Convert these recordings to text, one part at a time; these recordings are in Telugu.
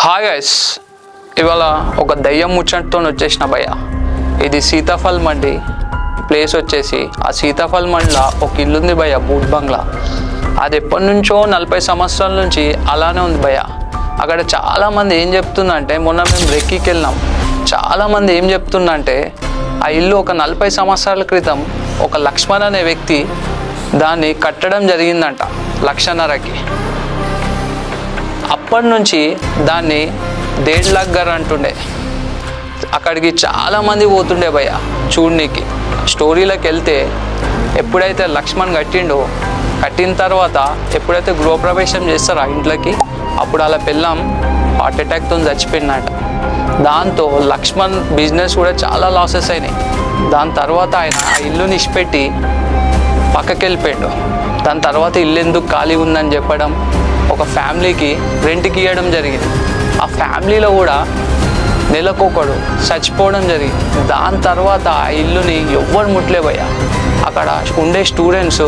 హాయ్ గైస్, ఇవాళ ఒక దయ్యం ముచ్చటతో వచ్చేసిన భయ్య. ఇది సీతాఫల్ మండి ప్లేస్ వచ్చేసి ఆ సీతాఫల్ మండిలో ఒక ఇల్లు ఉంది భయ్య, బూట్ బంగ్లా. అది ఎప్పటి నుంచో 40 సంవత్సరాల నుంచి అలానే ఉంది భయ్య. అక్కడ చాలామంది ఏం చెప్తుందంటే, మొన్న మేము రెక్కికి వెళ్ళినాం, చాలామంది ఏం చెప్తుందంటే ఆ ఇల్లు ఒక 40 సంవత్సరాల క్రితం ఒక లక్ష్మణ్ అనే వ్యక్తి దాన్ని కట్టడం జరిగిందంట 1,50,000కి. అప్పటి నుంచి దాన్ని 1.5 లక్ష అంటుండే. అక్కడికి చాలామంది పోతుండే భయ్య చూడనీకి. స్టోరీలోకి వెళ్తే ఎప్పుడైతే లక్ష్మణ్ కట్టిన తర్వాత ఎప్పుడైతే గృహప్రవేశం చేస్తారో ఆ ఇంట్లోకి, అప్పుడు అలా పెళ్ళాం హార్ట్ అటాక్తో చచ్చిపోయినట. దాంతో లక్ష్మణ్ బిజినెస్ కూడా చాలా లాసెస్ అయినాయి. దాని తర్వాత ఆయన ఆ ఇల్లుని ఇచ్చిపెట్టి పక్కకి వెళ్ళిపోయాడు. దాని తర్వాత ఇల్లు ఎందుకు ఖాళీ ఉందని చెప్పడం, ఒక ఫ్యామిలీకి రెంట్కి ఇవ్వడం జరిగింది. ఆ ఫ్యామిలీలో కూడా నెలకొకడు చచ్చిపోవడం జరిగింది. దాని తర్వాత ఆ ఇల్లుని ఎవ్వరు ముట్లేబోయా. అక్కడ ఉండే స్టూడెంట్స్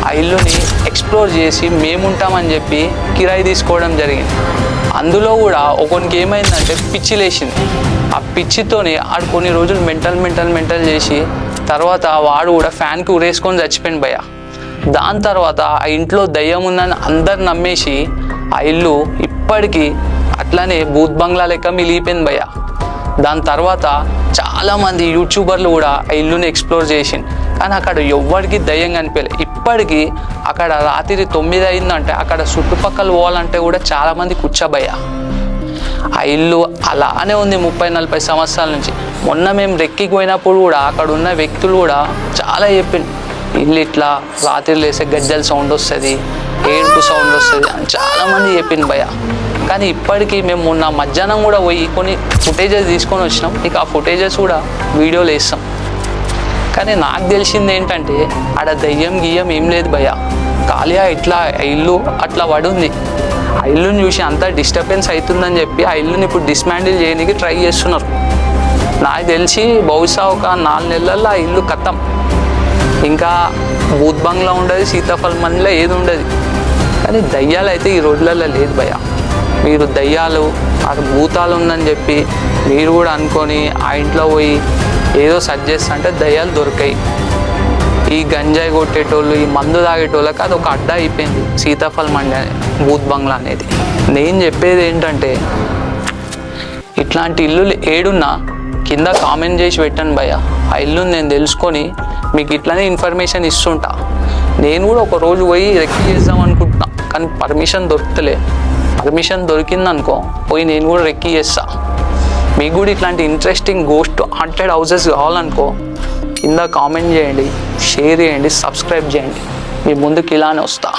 ఆ ఇల్లుని ఎక్స్ప్లోర్ చేసి మేముంటామని చెప్పి కిరాయి తీసుకోవడం జరిగింది. అందులో కూడా ఒకనికి ఏమైందంటే పిచ్చి లేచింది. ఆ పిచ్చితోని ఆడు కొన్ని రోజులు మెంటల్ చేసి తర్వాత వాడు కూడా ఫ్యాన్కి ఉరేసుకొని చచ్చిపోయింది భయ్య. దాని తర్వాత ఆ ఇంట్లో దయ్యం ఉందని అందరు నమ్మేసి ఆ ఇల్లు ఇప్పటికీ అట్లానే బూత్ బంగ్లా లెక్క మిలిగిపోయింది భయ్య. దాని తర్వాత చాలామంది యూట్యూబర్లు కూడా ఆ ఇల్లుని ఎక్స్ప్లోర్ చేసింది, కానీ అక్కడ ఎవ్వరికి దయ్యం కనిపించలేదు. ఇప్పటికీ అక్కడ రాత్రి 9 అయిందంటే అక్కడ చుట్టుపక్కల పోవాలంటే కూడా చాలామంది కూర్చోబయ్య. ఆ ఇల్లు అలానే ఉంది 30-40 సంవత్సరాల నుంచి. మొన్న మేము రెక్కికి పోయినప్పుడు కూడా అక్కడ ఉన్న వ్యక్తులు కూడా చాలా చెప్పింది, ఇల్లు ఇట్లా రాత్రి లేసే గజ్జల సౌండ్ వస్తుంది, ఏడుపు సౌండ్ వస్తుంది అని చాలామంది చెప్పింది భయ్య. కానీ ఇప్పటికీ మేము మొన్న మధ్యాహ్నం కూడా పోయి కొన్ని ఫుటేజెస్ తీసుకొని వచ్చినాం. ఇక ఆ ఫుటేజెస్ కూడా వీడియోలు వేస్తాం. కానీ నాకు తెలిసింది ఏంటంటే ఆడ దయ్యం గియ్యం ఏం లేదు భయ్య. ఖాళీగా ఇట్లా ఇల్లు అట్లా పడుంది. ఆ ఇల్లుని చూసి అంతా డిస్టర్బెన్స్ అవుతుందని చెప్పి ఆ ఇల్లుని ఇప్పుడు డిస్మాండిల్ చేయడానికి ట్రై చేస్తున్నారు. నాకు తెలిసి బహుశా ఒక 4 నెలల్లో ఆ ఇల్లు ఖతం. ఇంకా బూత్ బంగ్లా ఉండదు, సీతాఫల్ మండిలో ఏది ఉండదు. కానీ దయ్యాలు అయితే ఈ రోజులలో లేదు భయ్య. మీరు దయ్యాలు ఆ భూతాలు ఉందని చెప్పి మీరు కూడా అనుకొని ఆ ఇంట్లో పోయి ఏదో సర్చ్ చేస్తుంటే దయ్యాలు దొరికాయి. ఈ గంజాయి కొట్టేటోళ్ళు, ఈ మందు తాగేటోళ్ళకి అది ఒక అడ్డా అయిపోయింది సీతాఫల్ మండి బూత్ బంగ్లా అనేది. నేను చెప్పేది ఏంటంటే, ఇట్లాంటి ఇల్లులు ఏడున్నా కింద కామెంట్ చేసి పెట్టండి భయ్య. ఆ ఇల్లుని నేను తెలుసుకొని మీకు ఇట్లానే ఇన్ఫర్మేషన్ ఇస్తుంటా. నేను కూడా ఒక రోజు పోయి రెక్కి చేద్దాం అనుకుంటున్నా, కానీ పర్మిషన్ దొరుకుతలే. పర్మిషన్ దొరికిందనుకో పోయి నేను కూడా రెక్కి చేస్తా. మీకు కూడా ఇట్లాంటి ఇంట్రెస్టింగ్ గోస్ట్ హాంటెడ్ హౌసెస్ కావాలనుకో కింద కామెంట్ చేయండి, షేర్ చేయండి, సబ్స్క్రైబ్ చేయండి. మీ ముందుకు ఇలానే వస్తా.